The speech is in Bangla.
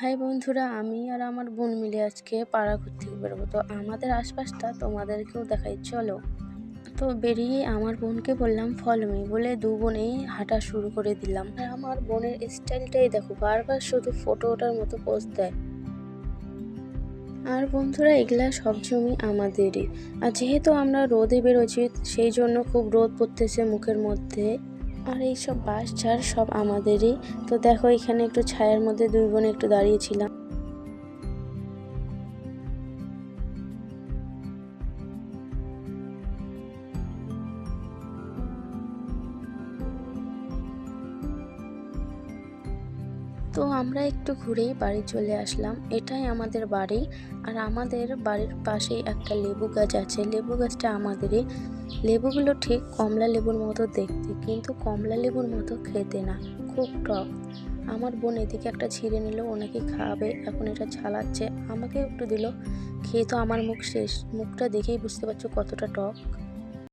হাই বন্ধুরা, আমি আর আমার বোন মিলে আজকে পাড়া ঘুরতে বেরোবো। তো আমাদের আশপাশটা তোমাদেরকেও দেখাই, চলো। তো বেরিয়ে আমার বোনকে বললাম ফলো মি বলে দু বোনেই হাঁটা শুরু করে দিলাম। আর আমার বোনের স্টাইলটাই দেখো, বারবার শুধু ফটো ওঠার মতো পোজ দেয়। আর বন্ধুরা, এগুলা সব জমি আমাদেরই। আর যেহেতু আমরা রোদে বেরোচ্ছি, সেই জন্য খুব রোদ পড়তেছে মুখের মধ্যে। আর এইসব বাঁশ ঝাড় সব আমাদেরই। তো দেখো, এখানে একটু ছায়ার মধ্যে দুই বোনে একটু দাঁড়িয়েছিলাম। তো আমরা একটু ঘুরেই বাড়ি চলে আসলাম। এটাই আমাদের বাড়ি। আর আমাদের বাড়ির পাশেই একটা লেবু গাছ আছে। লেবু গাছটা আমাদেরই। লেবুগুলো ঠিক কমলা লেবুর মতো দেখতে, কিন্তু কমলা লেবুর মতো খেতে না, খুব টক। আমার বোন এদিকে একটা ছিঁড়ে নিল, ওনাকে খাওয়াবে, এখন এটা ছালাচ্ছে, আমাকে একটু দিল। খেয়ে তো আমার মুখ শেষ। মুখটা দেখেই বুঝতে পারছো কতটা টক।